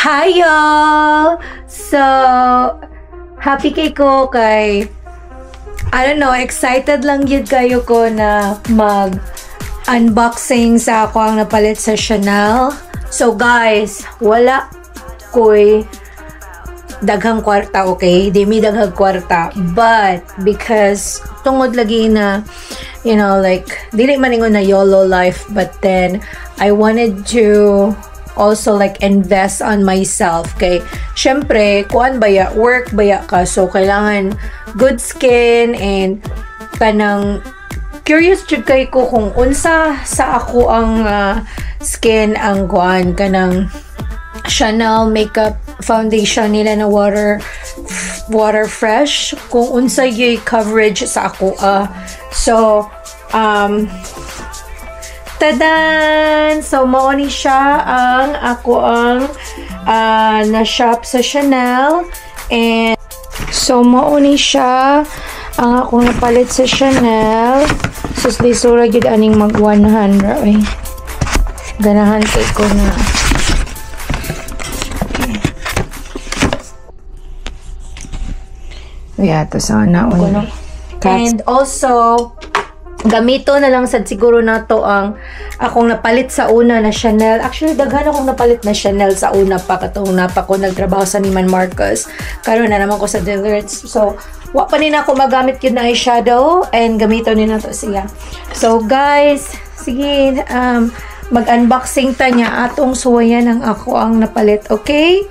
Hi y'all! So, happy ko kay I don't know, excited lang yun kayo ko na mag-unboxing sa ako ang napalit sa Chanel. So guys, wala ko'y daghang kwarta, okay? Di mi daghang kwarta. But, because tungod lagi na, you know, like, dili man ingon na YOLO life, but then, I wanted to also like invest on myself. Kay, syempre, kuan baya, work baya ka. So, kailangan good skin and kanang curious jud kay ko kung unsa sa ako ang skin ang kuan kanang Chanel makeup foundation nila na water fresh kung unsa yung coverage sa ako so tadan! So mao ni siya ang ako ang na shop sa Chanel, and so mao ni siya ang ako napalit sa Chanel. Suslisura gid aning mag 100 ay ganahan kay ko na. Yeah, to sana on. And also gamito na lang sad siguro na to ang akong napalit sa una na Chanel. Actually, daghan akong napalit na Chanel sa una pa katong napa ko nagtrabaho sa Neiman Marcus. Karon na naman ko sa Dillard's. So, wa pa nina ako magamit yun na eyeshadow and gamito nina to siya. So, guys, sige, mag-unboxing ta niya atong suwayan ang ako ang napalit, okay?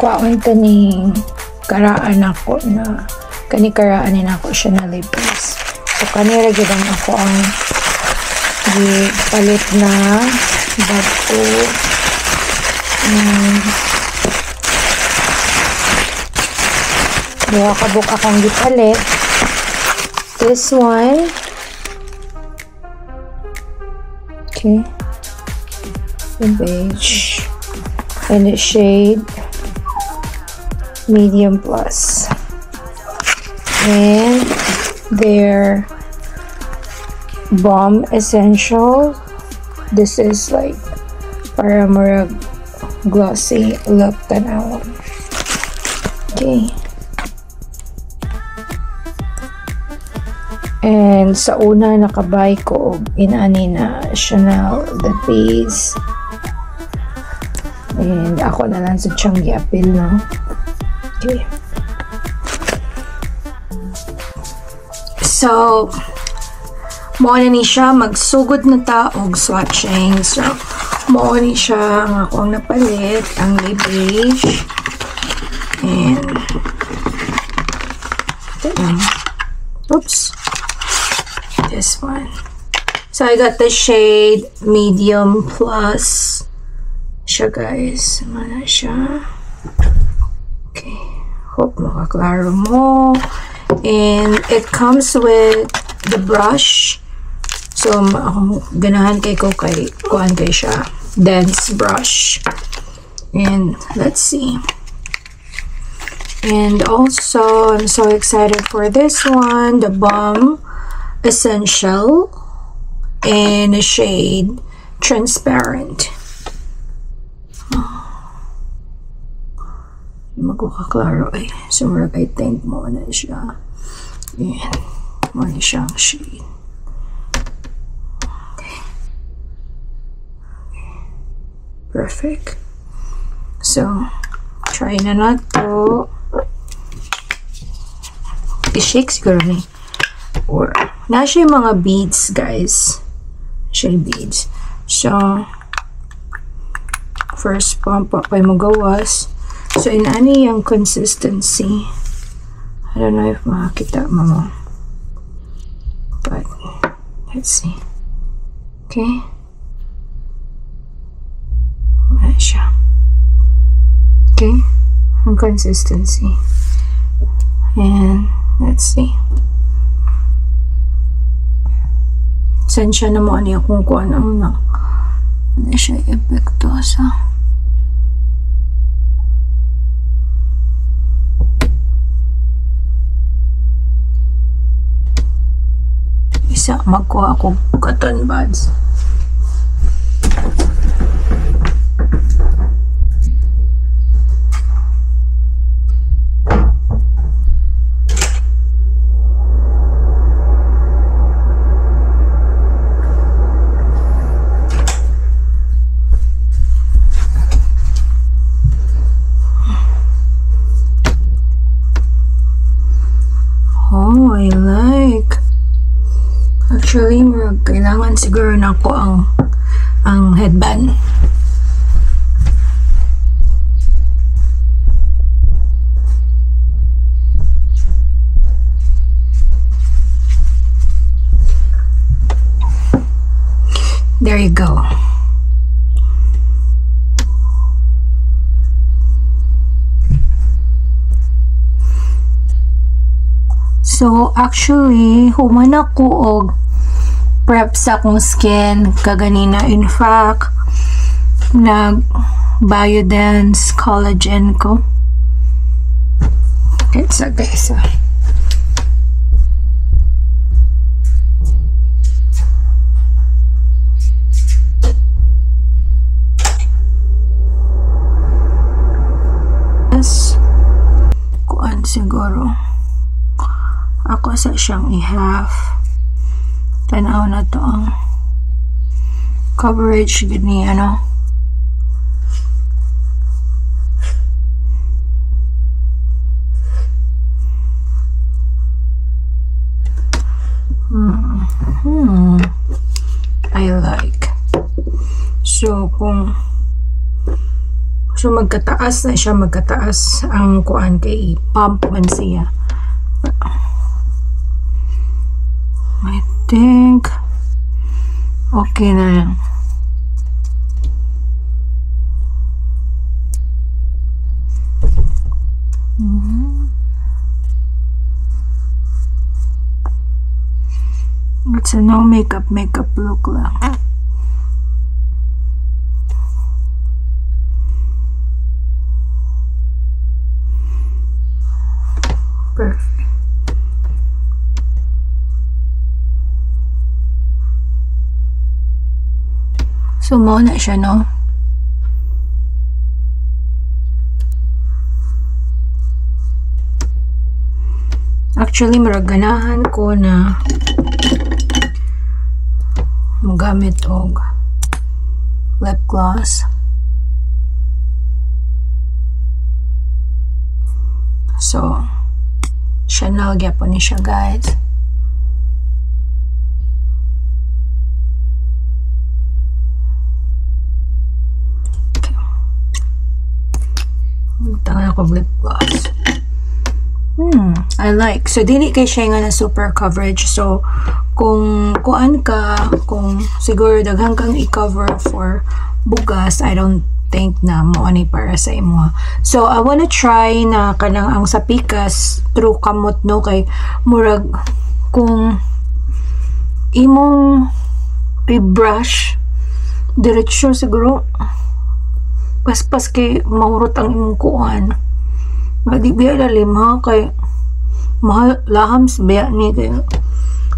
Kuhaan kaning karaan ako na karaanin ako siya na libres. So kanira gidang ako ang gipalit na bag ko. Diba kabuk akong gipalit. This one. Okay. The beige. And the shade medium plus, and their balm essential. This is like para murag glossy look tanaw. Okay, and sa una nakabay ko inani na Chanel the base, and ako na lang sa siyang giapil, no? Okay. So, mao na ni siya, magsugod na ta og swatching. So, mao ni siya ang ako ang napalit, ang beige. And, oops, this one. So, I got the shade medium plus siya, guys. Mana siya. Okay. Hope makaklaro mo. And it comes with the brush. So, ganahan kay ko kay kuan kay siya. Dense brush. And let's see. And also, I'm so excited for this one. The Balm Essential in a shade Transparent. Magkakaklaro ay. So, I think mo na siya. Ayan. Mo na siyang shade. Okay. Perfect. So, try na nato. I-shake siguro ni. Or, na siya yung mga beads, guys. Siya yung beads. So, first pump pa kayo magawas. So, inani yung consistency. I don't know if makakita mo. But, let's see. Okay. Ayan siya. Okay. Ang consistency. And let's see. Saan siya naman niya kung ano na. Ano siya epektosa. Isa, magkuha ako cotton buds. Oh, I like. Actually, kailangan siguro na ako ang headband. There you go. So, actually, human ako og prep sa akong skin kaganina. In fact, nag-Biodance collagen ko. It's a guys. Yes. Kuan siguro. Ako sa siyang i-half. Tanaw na to ang coverage gini ano. I like. So kung magkataas na siya, magkataas ang kuan kay pump man siya. I think okay na yan. It's a no makeup look lang. Perfect. So, mo na siya, no? Actually, maraganahan ko na magamit og lip gloss. So, Chanel gyapon ni siya, guys. Tangan ako lip gloss. I like. So, dili kay siya nga na super coverage. So, kung kuan ka, kung siguro daghang kang i-cover for bugas, I don't think na mo ani para sa imo. So, I wanna try na kanang ang sa pikas through kamot, no? Kay murag kung imong i-brush diretsyo siguro paspas kay maurot ang imong kuan. Di biya lalim ha, kay mahal laham biya ni kay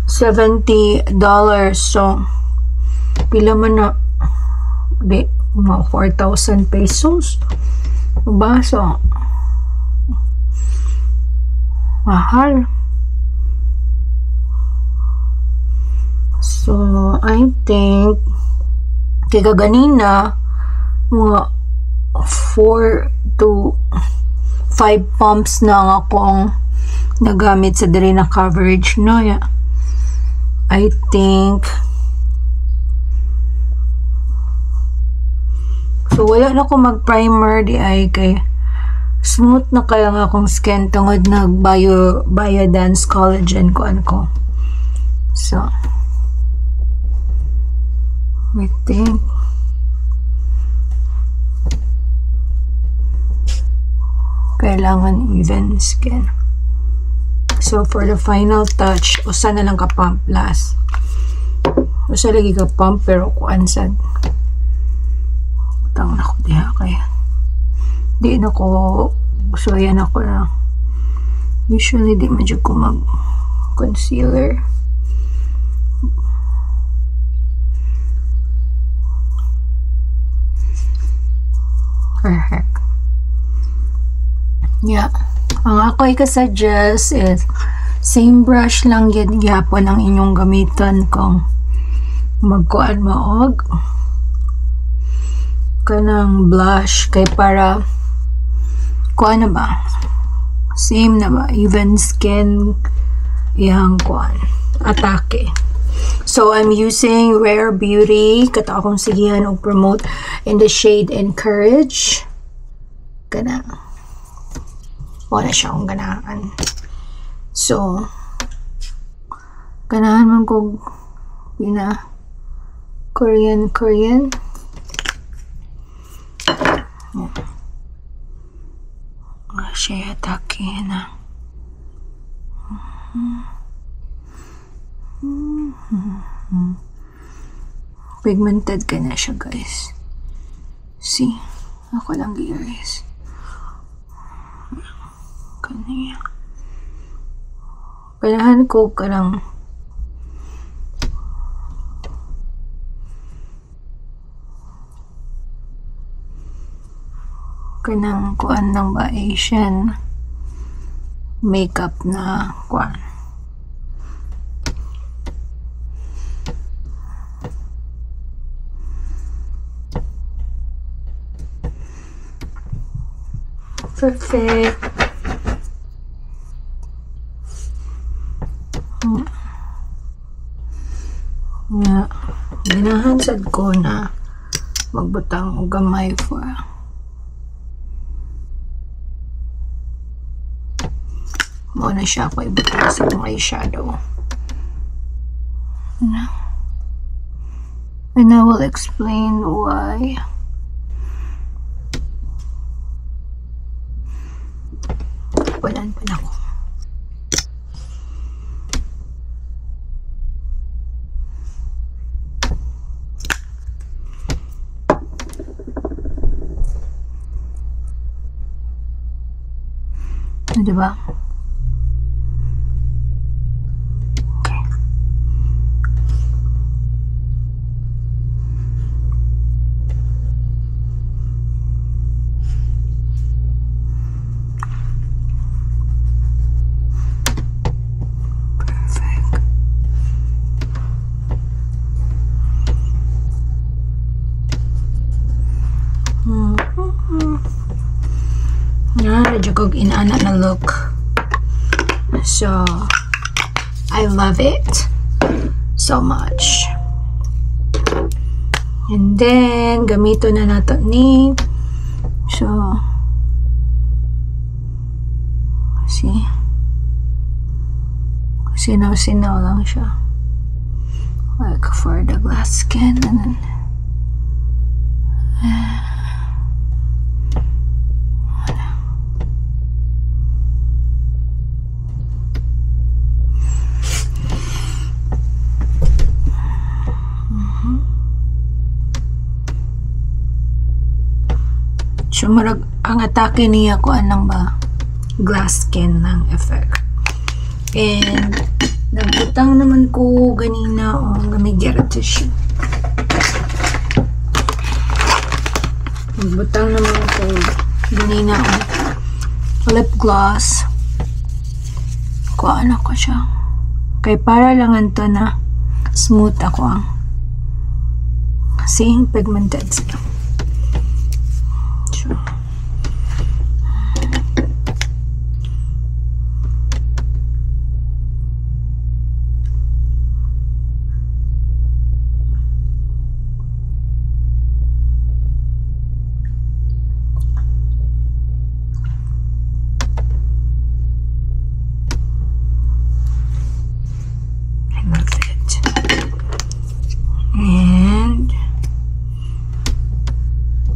$70. So pila man na di mga 4,000 pesos ba? So mahal. So I think kaya ganina mga 4 to 5 pumps na nga akong nagamit sa diri na coverage, no? Yeah. I think so wala na ko mag-primer di ay kay smooth na kaya nga akong skin tungod nag Biodance collagen ko. So kailangan even skin. So for the final touch, usa na lang ka pump last. Usa lagi ka pump pero kuan sad. Utang na ko diha kay. Di na ko so yan ako na. Usually di medyo ko mag concealer. Perfect. Yeah. Ang ako i-suggest is same brush lang yun gyapon ang inyong gamiton kung magkuan maog kanang blush kay para kuan na ba? Same na ba? Even skin yang kuan atake. So I'm using Rare Beauty kato akong sigihan og promote in the shade Encourage. Kana wala siyang ganaan. So ganahan man ko pina Korean siya atake na. Pigmented ka na siya, guys. See? Ako lang i-erase. Kanya. Kailangan ko ka lang kanang kuan ng ba Asian makeup na kuan. Perfect. Yeah. Ginahan sad ko na magbutang og gamay for mo na siya ako ibutang sa mga eyeshadow. And I will explain why. Walan pa na ako. Diba? Okay. Perfect. Radyo kong inaana na look. So, I love it so much. And then, gamito na nato ni. So, see? Sinaw-sinaw lang siya. Like for the glass skin. And then, so, marag, ang atake niya ko anang ba glass skin ng effect. And nagbutang naman ko ganina o gamigera tissue. Nagbutang naman ko ganina o lip gloss. Kuhaan ako siya. Kay para lang ito na smooth ako ang kasi pigmented sila.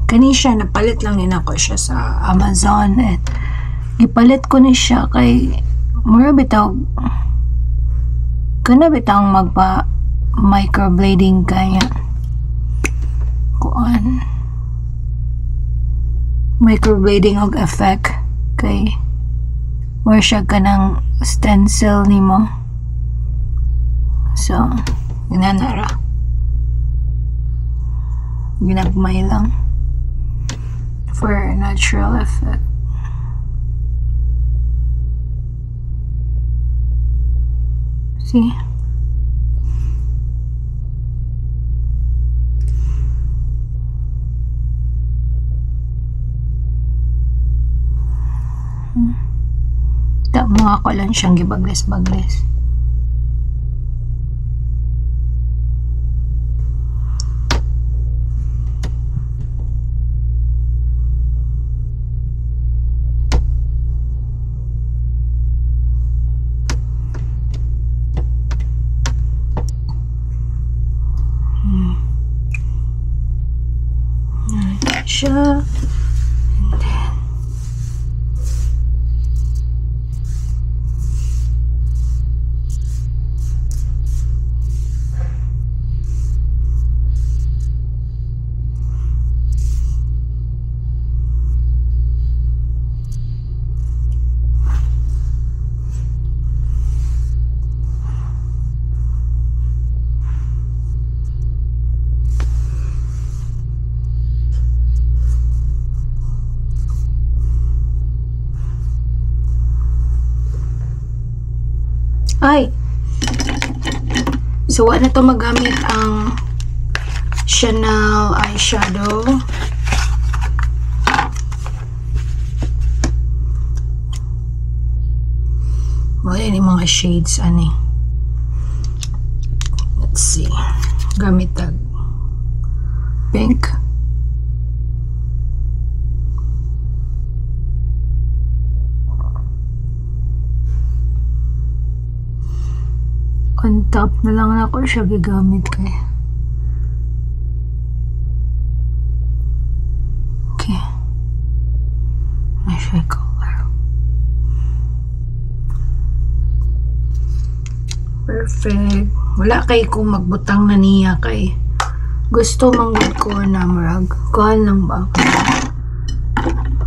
Kani siya, napalit lang din ako siya sa Amazon. And Ipalit ko ni siya kay mura bitaw kana bitang magpa microblading kaya kuan microblading og effect kay mura siya kanang stencil nimo. So ginanara ginagmay lang for natural effect. See? Mga ko lang siyang gibagles-bagles. Siya. And then ay, so wala na to magamit ang Chanel eyeshadow. Wala yung mga shades ani. Let's see, gamit tag pink. On top na lang ako siya gigamit kay. Okay. May color. Perfect. Wala kay kung magbutang na niya kay. Gusto manggod ko na marag. Kuhan lang ba?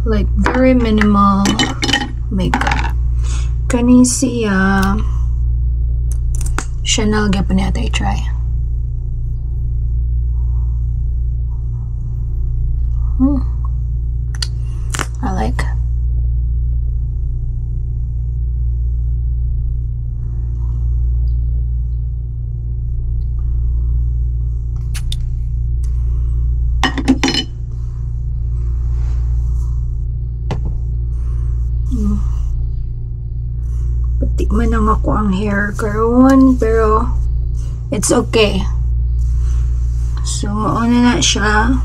Like very minimal makeup. Kani siya Chanel gapon yata i-try. I like. Man ang ako ang hair karon pero it's okay. So mauna na siya.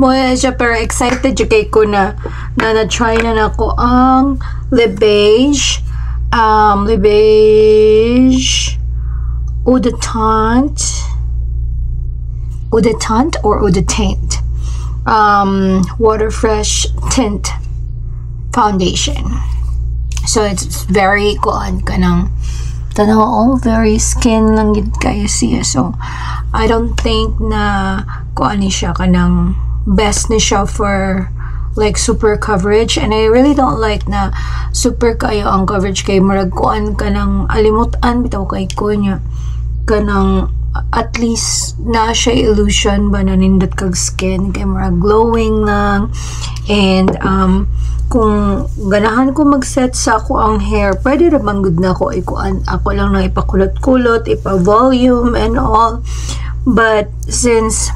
Moya siya pero excited yung kay ko na na-try na nako ang Le Beige Eau de Teint or Eau de Teint Water Fresh Tint Foundation. So it's very kuan kanang tanaw very skin lang gid kayo siya. So I don't think na kuan ni siya kanang best ni siya for like super coverage, and I really don't like na super kayo ang coverage kay murag kuan kanang alimutan bitaw kay ko niya kanang at least na siya illusion ba na nindot kag skin kay murag glowing lang. And kung ganahan ko mag-set sa ako ang hair, pwede naman good na ako ikuan ako lang na ipakulot-kulot, ipa-volume and all. But since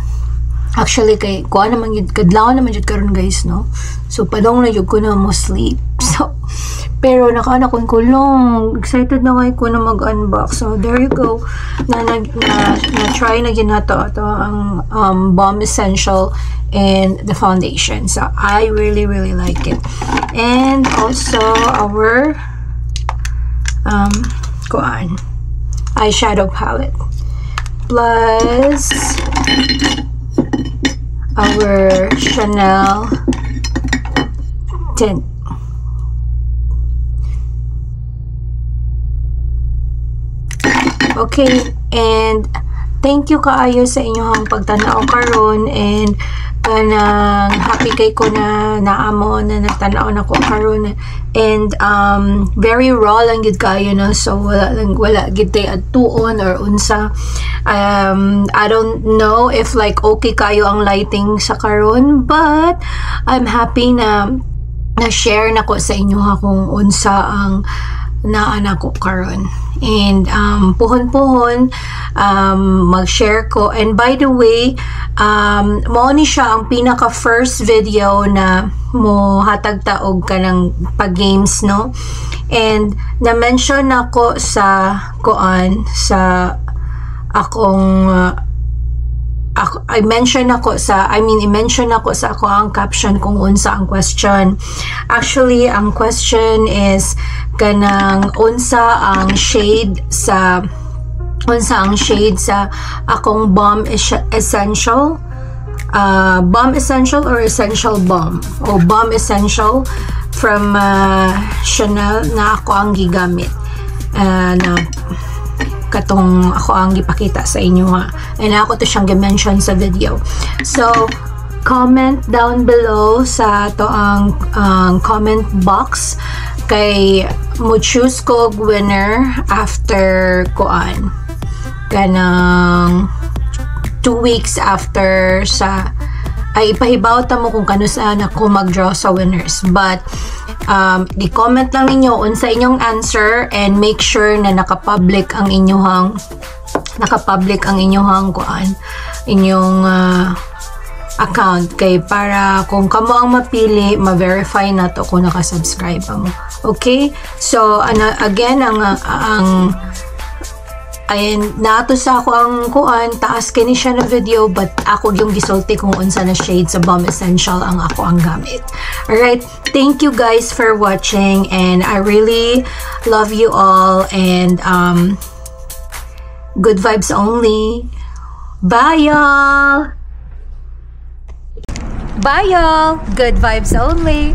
actually kay kuan naman yun, kadlaw naman yun karon guys, no? So padong na yun ko na mo sleep. So pero nakaana ko kulong, excited na ko na mag-unbox. So there you go. Na try na ginato ato ang Balm Essential and the foundation. So I really like it. And also our eyeshadow palette plus our Chanel tint. Okay, and thank you kaayo sa inyong pagtanaw karon, and kanang happy kay ko na naamo na nagtanaw na ko karon, and very raw lang gid kayo, no? So wala gid tay adtuon or unsa. I don't know if like okay kayo ang lighting sa karon, but I'm happy na share nako sa inyo kung unsa ang naana ko karon. And puhon-puhon mag-share ko. And by the way, mao ni siya ang pinaka first video na mo hatag taog ka ng pag-games, no? And na-mention ako sa kuan sa akong i-mention ako sa ako ang caption kung unsa ang question. Actually, ang question is kanang unsa ang shade sa akong Balm Essential, Balm Essential or Essential Balm, o Balm Essential from Chanel na ako ang gigamit, na katong ako ang gipakita sa inyo, ha. And ako to siyang gi-mention sa video. So comment down below sa to ang comment box kay mo choose ko winner after kuan kanang 2 weeks after sa ay ipahibaw ta mo kung kano saan ako mag-draw sa winners. But i-comment lang ninyo unsa inyong answer, and make sure na naka-public ang inyong kuan, inyong account, kay para kung kamo ang mapili, ma-verify na to kung naka-subscribe pa mo. Okay? So again, ang ayan, nato sa ako ang kuan, taas kini siya na video, but ako yung gisulti kung unsa na shade sa Balm Essential ang ako ang gamit. Alright, thank you guys for watching, and I really love you all, and good vibes only. Bye y'all! Bye y'all! Good vibes only!